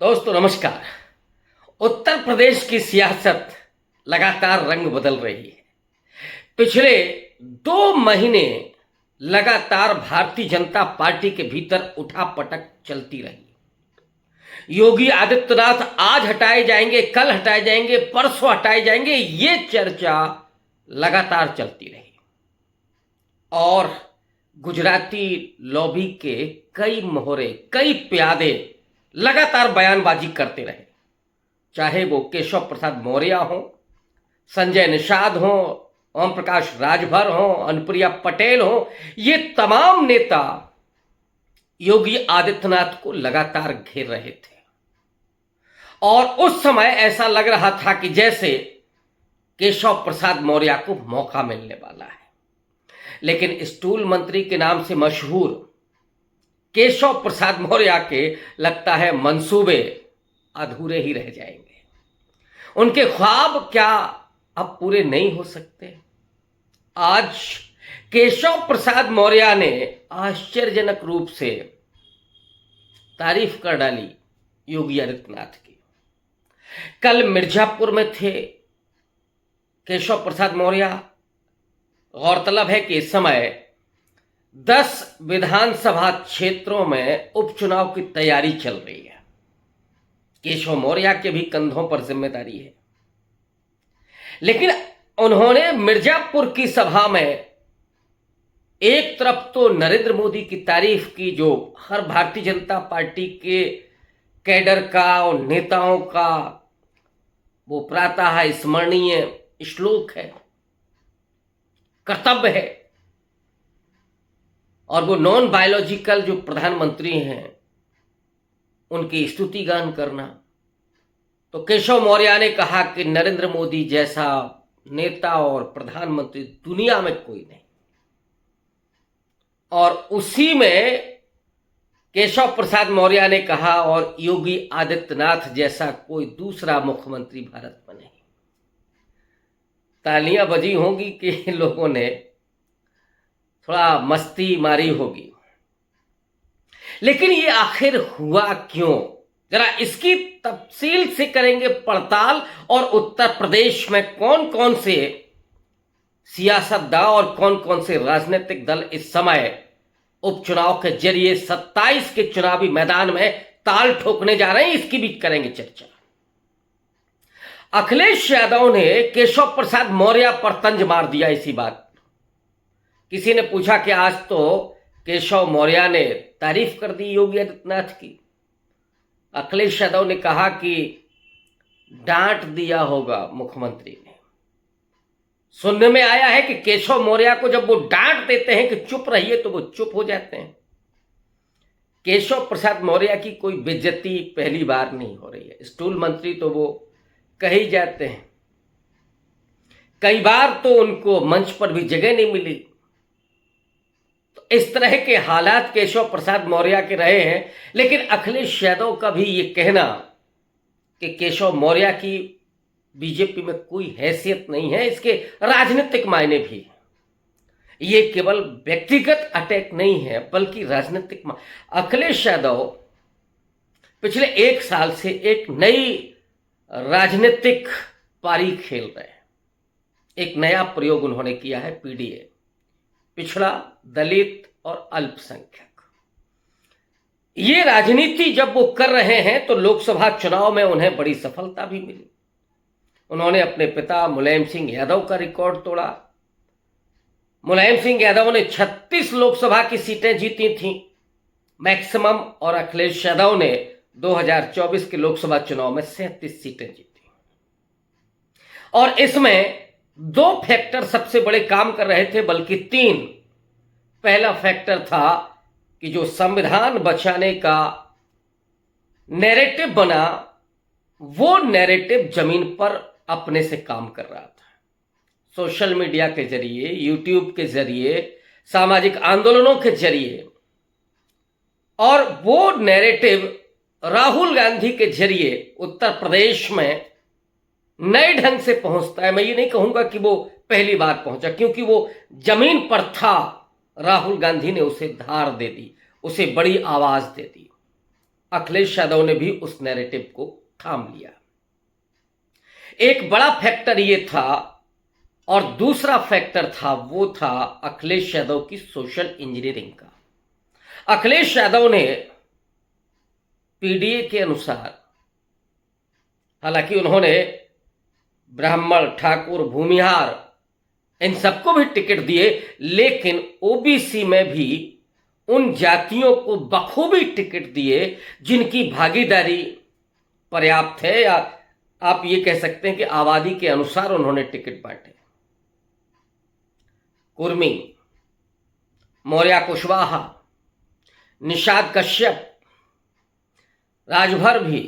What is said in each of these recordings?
दोस्तों नमस्कार। उत्तर प्रदेश की सियासत लगातार रंग बदल रही है। पिछले 2 महीने लगातार भारतीय जनता पार्टी के भीतर उठापटक चलती रही। योगी आदित्यनाथ आज हटाए जाएंगे, कल हटाए जाएंगे, परसों हटाए जाएंगे, ये चर्चा लगातार चलती रही। और गुजराती लॉबी के कई मोहरे, कई प्यादे लगातार बयानबाजी करते रहे, चाहे वो केशव प्रसाद मौर्य हो, संजय निषाद हो, ओम प्रकाश राजभर हो, अनुप्रिया पटेल हो। ये तमाम नेता योगी आदित्यनाथ को लगातार घेर रहे थे और उस समय ऐसा लग रहा था कि जैसे केशव प्रसाद मौर्य को मौका मिलने वाला है। लेकिन स्टूल मंत्री के नाम से मशहूर केशव प्रसाद मौर्य के लगता है मंसूबे अधूरे ही रह जाएंगे। उनके ख्वाब क्या अब पूरे नहीं हो सकते? आज केशव प्रसाद मौर्य ने आश्चर्यजनक रूप से तारीफ कर डाली योगी आदित्यनाथ की। कल मिर्जापुर में थे केशव प्रसाद मौर्य। गौरतलब है कि इस समय 10 विधानसभा क्षेत्रों में उपचुनाव की तैयारी चल रही है। केशव मौर्य के भी कंधों पर जिम्मेदारी है। लेकिन उन्होंने मिर्जापुर की सभा में एक तरफ तो नरेंद्र मोदी की तारीफ की, जो हर भारतीय जनता पार्टी के कैडर का और नेताओं का वो प्रातः स्मरणीय श्लोक है, कर्तव्य है। और वो नॉन बायोलॉजिकल जो प्रधानमंत्री हैं उनकी स्तुति गान करना। तो केशव मौर्य ने कहा कि नरेंद्र मोदी जैसा नेता और प्रधानमंत्री दुनिया में कोई नहीं। और उसी में केशव प्रसाद मौर्य ने कहा और योगी आदित्यनाथ जैसा कोई दूसरा मुख्यमंत्री भारत में नहीं। तालियां बजी होंगी कि लोगों ने थोड़ा मस्ती मारी होगी। लेकिन ये आखिर हुआ क्यों, जरा इसकी तफसील से करेंगे पड़ताल। और उत्तर प्रदेश में कौन कौन से सियासतदान और कौन कौन से राजनीतिक दल इस समय उपचुनाव के जरिए 27 के चुनावी मैदान में ताल ठोकने जा रहे हैं, इसकी भी करेंगे चर्चा। अखिलेश यादव ने केशव प्रसाद मौर्य पर तंज मार दिया इसी बात। किसी ने पूछा कि आज तो केशव मौर्य ने तारीफ कर दी योगी आदित्यनाथ की। अखिलेश यादव ने कहा कि डांट दिया होगा मुख्यमंत्री ने। सुनने में आया है कि केशव मौर्य को जब वो डांट देते हैं कि चुप रहिए तो वो चुप हो जाते हैं। केशव प्रसाद मौर्य की कोई बेइज्जती पहली बार नहीं हो रही है। स्टूल मंत्री तो वो कह ही जाते हैं। कई बार तो उनको मंच पर भी जगह नहीं मिली। तो इस तरह के हालात केशव प्रसाद मौर्य के रहे हैं। लेकिन अखिलेश यादव का भी ये कहना कि केशव मौर्य की बीजेपी में कोई हैसियत नहीं है, इसके राजनीतिक मायने भी हैं। ये केवल व्यक्तिगत अटैक नहीं है बल्कि राजनीतिक। अखिलेश यादव पिछले 1 साल से एक नई राजनीतिक पारी खेल रहे हैं। एक नया प्रयोग उन्होंने किया है, पीडीए, पिछड़ा, दलित और अल्पसंख्यक। ये राजनीति जब वो कर रहे हैं तो लोकसभा चुनाव में उन्हें बड़ी सफलता भी मिली। उन्होंने अपने पिता मुलायम सिंह यादव का रिकॉर्ड तोड़ा। मुलायम सिंह यादव ने 36 लोकसभा की सीटें जीती थीं मैक्सिमम, और अखिलेश यादव ने 2024 के लोकसभा चुनाव में 37 सीटें जीती। और इसमें 2 फैक्टर सबसे बड़े काम कर रहे थे, बल्कि 3। पहला फैक्टर था कि जो संविधान बचाने का नैरेटिव बना, वो नैरेटिव जमीन पर अपने से काम कर रहा था। सोशल मीडिया के जरिए, यूट्यूब के जरिए, सामाजिक आंदोलनों के जरिए। और वो नैरेटिव राहुल गांधी के जरिए उत्तर प्रदेश में नए ढंग से पहुंचता है। मैं ये नहीं कहूंगा कि वो पहली बार पहुंचा, क्योंकि वो जमीन पर था। राहुल गांधी ने उसे धार दे दी, उसे बड़ी आवाज दे दी। अखिलेश यादव ने भी उस नैरेटिव को थाम लिया। एक बड़ा फैक्टर ये था और दूसरा फैक्टर था वो था अखिलेश यादव की सोशल इंजीनियरिंग का। अखिलेश यादव ने पीडीए के अनुसार, हालांकि उन्होंने ब्राह्मण, ठाकुर, भूमिहार इन सबको भी टिकट दिए, लेकिन ओबीसी में भी उन जातियों को बखूबी टिकट दिए जिनकी भागीदारी पर्याप्त है, या आप ये कह सकते हैं कि आबादी के अनुसार उन्होंने टिकट बांटे। कुर्मी, मौर्य कुशवाहा, निषाद कश्यप, राजभर भी,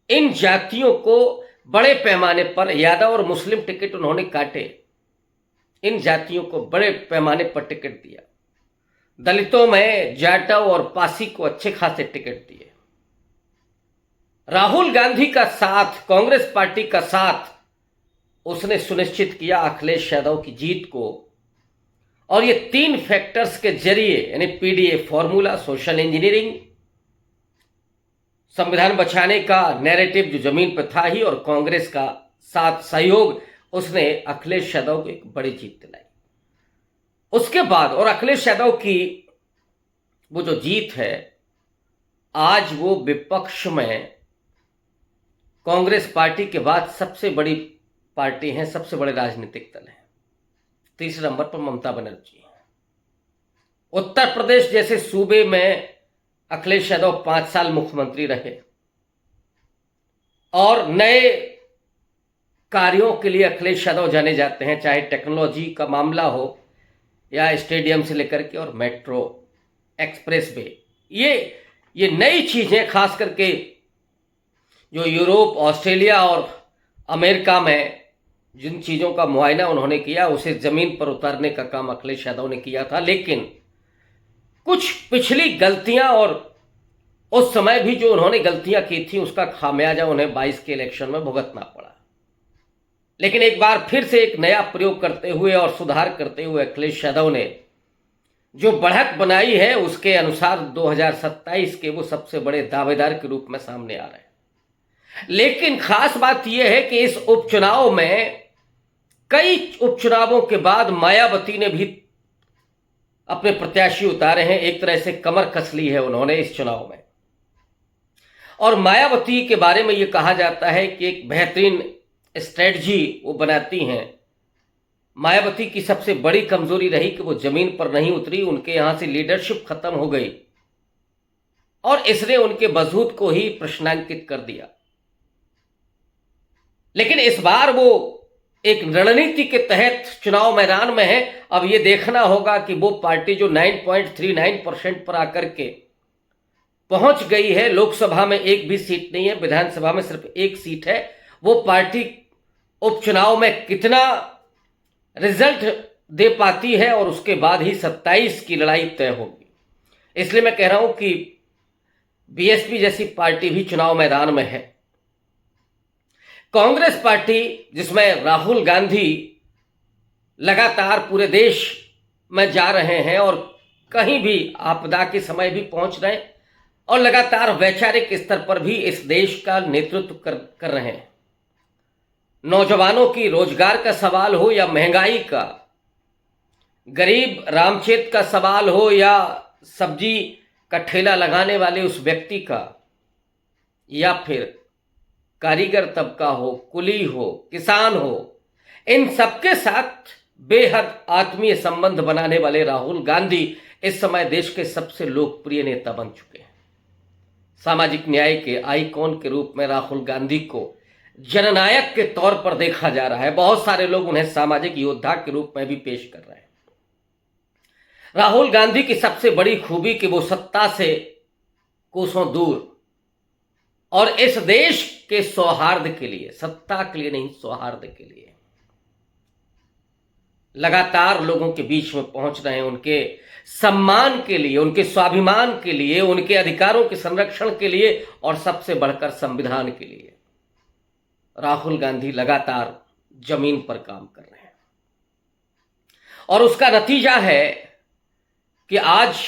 इन जातियों को बड़े पैमाने पर यादव और मुस्लिम टिकट उन्होंने काटे। इन जातियों को बड़े पैमाने पर टिकट दिया। दलितों में जाटव और पासी को अच्छे खासे टिकट दिए। राहुल गांधी का साथ, कांग्रेस पार्टी का साथ उसने सुनिश्चित किया अखिलेश यादव की जीत को। और ये 3 फैक्टर्स के जरिए, यानी पीडीए फॉर्मूला, सोशल इंजीनियरिंग, संविधान बचाने का नैरेटिव जो जमीन पर था ही, और कांग्रेस का साथ सहयोग, उसने अखिलेश यादव को एक बड़ी जीत दिलाई। उसके बाद, और अखिलेश यादव की वो जो जीत है, आज वो विपक्ष में कांग्रेस पार्टी के बाद सबसे बड़ी पार्टी है, सबसे बड़े राजनीतिक दल है। तीसरे नंबर पर ममता बनर्जी है। उत्तर प्रदेश जैसे सूबे में अखिलेश यादव 5 साल मुख्यमंत्री रहे और नए कार्यों के लिए अखिलेश यादव जाने जाते हैं, चाहे टेक्नोलॉजी का मामला हो या स्टेडियम से लेकर के और मेट्रो, एक्सप्रेस वे, ये नई चीजें, खास करके जो यूरोप, ऑस्ट्रेलिया और अमेरिका में जिन चीजों का मुआयना उन्होंने किया, उसे जमीन पर उतारने का काम अखिलेश यादव ने किया था। लेकिन कुछ पिछली गलतियां और उस समय भी जो उन्होंने गलतियां की थी, उसका खामियाजा उन्हें 22 के इलेक्शन में भुगतना पड़ा। लेकिन एक बार फिर से एक नया प्रयोग करते हुए और सुधार करते हुए अखिलेश यादव ने जो बढ़त बनाई है, उसके अनुसार 2027 के वो सबसे बड़े दावेदार के रूप में सामने आ रहे हैं। लेकिन खास बात यह है कि इस उपचुनाव में, कई उपचुनावों के बाद मायावती ने भी अपने प्रत्याशी उतारे हैं। एक तरह से कमर कस ली है उन्होंने इस चुनाव में। और मायावती के बारे में यह कहा जाता है कि एक बेहतरीन स्ट्रेटजी वो बनाती हैं। मायावती की सबसे बड़ी कमजोरी रही कि वो जमीन पर नहीं उतरी, उनके यहां से लीडरशिप खत्म हो गई और इसने उनके वजूद को ही प्रश्नांकित कर दिया। लेकिन इस बार वो एक रणनीति के तहत चुनाव मैदान में है। अब ये देखना होगा कि वो पार्टी जो 9.39% पर आकर के पहुंच गई है, लोकसभा में एक भी सीट नहीं है, विधानसभा में सिर्फ एक सीट है, वो पार्टी उपचुनाव में कितना रिजल्ट दे पाती है और उसके बाद ही 27 की लड़ाई तय होगी। इसलिए मैं कह रहा हूं कि बीएसपी जैसी पार्टी भी चुनाव मैदान में है। कांग्रेस पार्टी, जिसमें राहुल गांधी लगातार पूरे देश में जा रहे हैं और कहीं भी आपदा के समय भी पहुंच रहे हैं और लगातार वैचारिक स्तर पर भी इस देश का नेतृत्व कर रहे हैं। नौजवानों की रोजगार का सवाल हो या महंगाई का, गरीब रामचेत का सवाल हो या सब्जी का ठेला लगाने वाले उस व्यक्ति का, या फिर कारीगर तबका हो, कुली हो, किसान हो, इन सबके साथ बेहद आत्मीय संबंध बनाने वाले राहुल गांधी इस समय देश के सबसे लोकप्रिय नेता बन चुके हैं। सामाजिक न्याय के आइकॉन के रूप में राहुल गांधी को जननायक के तौर पर देखा जा रहा है। बहुत सारे लोग उन्हें सामाजिक योद्धा के रूप में भी पेश कर रहे हैं। राहुल गांधी की सबसे बड़ी खूबी कि वो सत्ता से कोसों दूर और इस देश के सौहार्द के लिए, सत्ता के लिए नहीं, सौहार्द के लिए लगातार लोगों के बीच में पहुंच रहे हैं, उनके सम्मान के लिए, उनके स्वाभिमान के लिए, उनके अधिकारों के संरक्षण के लिए और सबसे बढ़कर संविधान के लिए राहुल गांधी लगातार जमीन पर काम कर रहे हैं। और उसका नतीजा है कि आज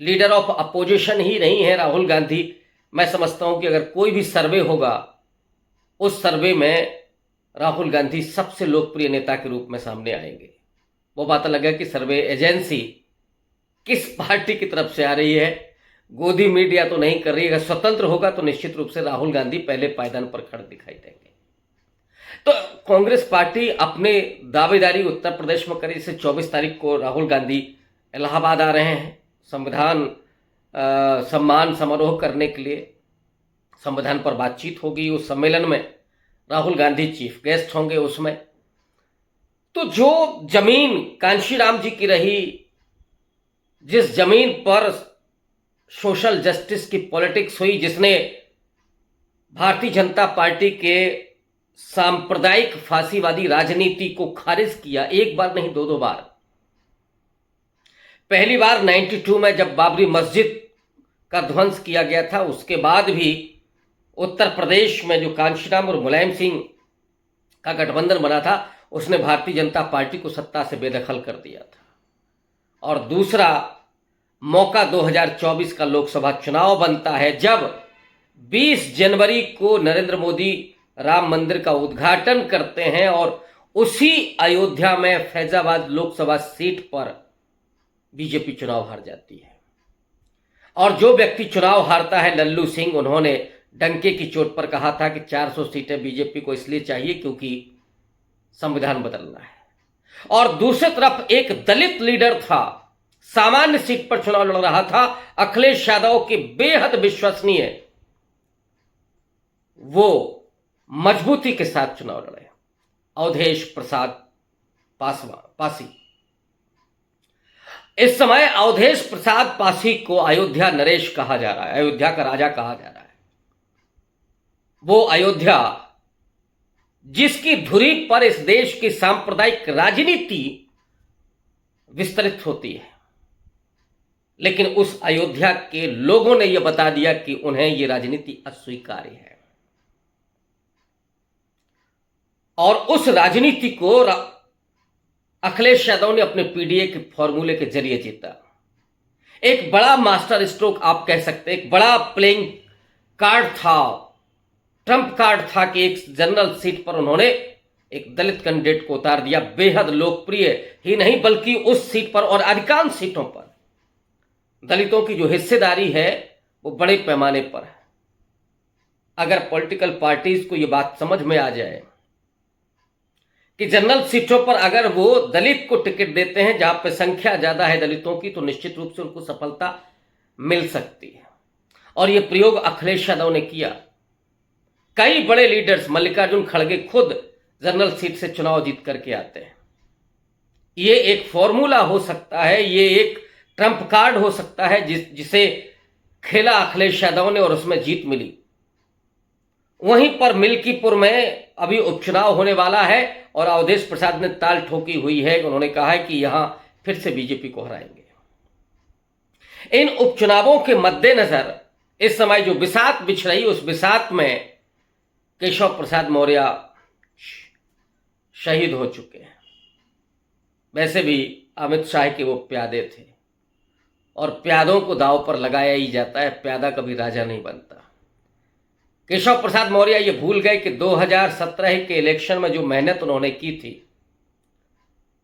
लीडर ऑफ अपोजिशन ही नहीं है राहुल गांधी, मैं समझता हूं कि अगर कोई भी सर्वे होगा, उस सर्वे में राहुल गांधी सबसे लोकप्रिय नेता के रूप में सामने आएंगे। वो पता लगा कि सर्वे एजेंसी किस पार्टी की तरफ से आ रही है, गोदी मीडिया तो नहीं कर रही है। अगर स्वतंत्र होगा तो निश्चित रूप से राहुल गांधी पहले पायदान पर खड़े दिखाई देंगे। तो कांग्रेस पार्टी अपने दावेदारी उत्तर प्रदेश में करी। जैसे 24 तारीख को राहुल गांधी इलाहाबाद आ रहे हैं संविधान सम्मान समारोह करने के लिए। संविधान पर बातचीत होगी। उस सम्मेलन में राहुल गांधी चीफ गेस्ट होंगे। उसमें तो जो जमीन कांशीराम जी की रही, जिस जमीन पर सोशल जस्टिस की पॉलिटिक्स हुई, जिसने भारतीय जनता पार्टी के सांप्रदायिक फांसीवादी राजनीति को खारिज किया, एक बार नहीं दो बार। पहली बार 92 में जब बाबरी मस्जिद का ध्वंस किया गया था, उसके बाद भी उत्तर प्रदेश में जो कांशीराम और मुलायम सिंह का गठबंधन बना था, उसने भारतीय जनता पार्टी को सत्ता से बेदखल कर दिया था। और दूसरा मौका 2024 का लोकसभा चुनाव बनता है, जब 20 जनवरी को नरेंद्र मोदी राम मंदिर का उद्घाटन करते हैं और उसी अयोध्या में फैजाबाद लोकसभा सीट पर बीजेपी चुनाव हार जाती है। और जो व्यक्ति चुनाव हारता है, लल्लू सिंह, उन्होंने डंके की चोट पर कहा था कि 400 सीटें बीजेपी को इसलिए चाहिए क्योंकि संविधान बदलना है। और दूसरी तरफ एक दलित लीडर था, सामान्य सीट पर चुनाव लड़ रहा था, अखिलेश यादव के बेहद विश्वसनीय, वो मजबूती के साथ चुनाव लड़े, अवधेश प्रसाद पासी। इस समय अवधेश प्रसाद पासी को अयोध्या नरेश कहा जा रहा है, अयोध्या का राजा कहा जा रहा है। वो अयोध्या जिसकी धुरी पर इस देश की सांप्रदायिक राजनीति विस्तृत होती है, लेकिन उस अयोध्या के लोगों ने यह बता दिया कि उन्हें यह राजनीति अस्वीकार्य है। और उस राजनीति को अखिलेश यादव ने अपने पीडीए के फॉर्मूले के जरिए जीता। एक बड़ा मास्टर स्ट्रोक आप कह सकते हैं, एक बड़ा प्लेइंग कार्ड था, ट्रंप कार्ड था कि एक जनरल सीट पर उन्होंने एक दलित कैंडिडेट को उतार दिया। बेहद लोकप्रिय ही नहीं बल्कि उस सीट पर और अधिकांश सीटों पर दलितों की जो हिस्सेदारी है वो बड़े पैमाने पर है। अगर पॉलिटिकल पार्टीज को ये बात समझ में आ जाए कि जनरल सीटों पर अगर वो दलित को टिकट देते हैं जहां पे संख्या ज्यादा है दलितों की, तो निश्चित रूप से उनको सफलता मिल सकती है। और ये प्रयोग अखिलेश यादव ने किया। कई बड़े लीडर्स, मल्लिकार्जुन खड़गे खुद जनरल सीट से चुनाव जीत करके आते हैं। ये एक फॉर्मूला हो सकता है, ये एक ट्रंप कार्ड हो सकता है जिसे खेला अखिलेश यादव ने और उसमें जीत मिली। वहीं पर मिल्कीपुर में अभी उपचुनाव होने वाला है और अवधेश प्रसाद ने ताल ठोकी हुई है। उन्होंने कहा है कि यहां फिर से बीजेपी को हराएंगे। इन उपचुनावों के मद्देनजर इस समय जो बिसात बिछ रही, उस बिसात में केशव प्रसाद मौर्य शहीद हो चुके हैं। वैसे भी अमित शाह के वो प्यादे थे और प्यादों को दांव पर लगाया ही जाता है, प्यादा कभी राजा नहीं बनता। केशव प्रसाद मौर्य ये भूल गए कि 2017 के इलेक्शन में जो मेहनत उन्होंने की थी,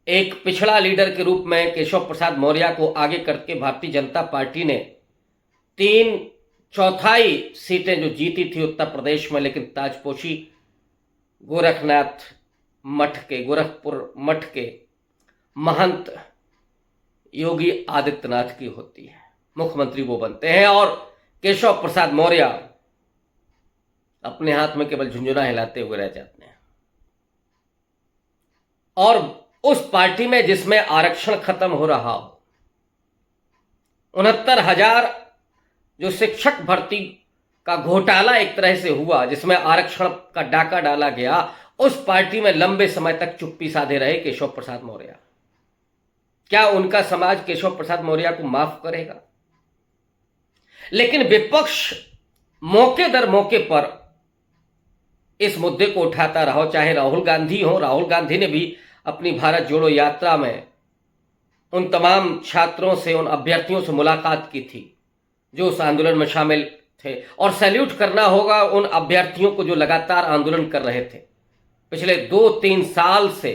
एक पिछड़ा लीडर के रूप में केशव प्रसाद मौर्य को आगे करके भारतीय जनता पार्टी ने 3/4 सीटें जो जीती थी उत्तर प्रदेश में, लेकिन ताजपोशी गोरखपुर मठ के महंत योगी आदित्यनाथ की होती है। मुख्यमंत्री वो बनते हैं और केशव प्रसाद मौर्य अपने हाथ में केवल झुंझुना हिलाते हुए रह जाते हैं। और उस पार्टी में जिसमें आरक्षण खत्म हो रहा हो, 69,000 जो शिक्षक भर्ती का घोटाला एक तरह से हुआ, जिसमें आरक्षण का डाका डाला गया, उस पार्टी में लंबे समय तक चुप्पी साधे रहे केशव प्रसाद मौर्य। क्या उनका समाज केशव प्रसाद मौर्य को माफ करेगा? लेकिन विपक्ष मौके दर मौके पर इस मुद्दे को उठाता रहा, चाहे राहुल गांधी हो। राहुल गांधी ने भी अपनी भारत जोड़ो यात्रा में उन तमाम छात्रों से, उन अभ्यर्थियों से मुलाकात की थी जो उस आंदोलन में शामिल थे। और सैल्यूट करना होगा उन अभ्यर्थियों को जो लगातार आंदोलन कर रहे थे। पिछले 2-3 साल से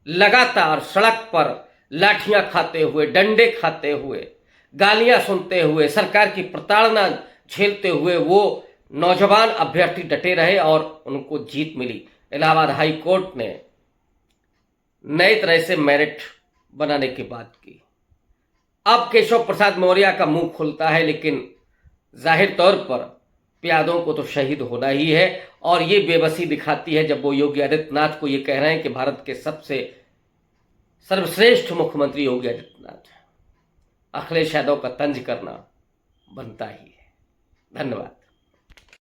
लगातार सड़क पर लाठियां खाते हुए, डंडे खाते हुए, गालियां सुनते हुए, सरकार की प्रताड़ना झेलते हुए वो नौजवान अभ्यर्थी डटे रहे और उनको जीत मिली। इलाहाबाद हाई कोर्ट ने नए तरह से मेरिट बनाने की बात की। अब केशव प्रसाद मौर्य का मुंह खुलता है, लेकिन जाहिर तौर पर प्यादों को तो शहीद होना ही है। और ये बेबसी दिखाती है जब वो योगी आदित्यनाथ को ये कह रहे हैं कि भारत के सबसे सर्वश्रेष्ठ मुख्यमंत्री योगी आदित्यनाथ है। अखिलेश यादव का तंज करना बनता ही है। धन्यवाद।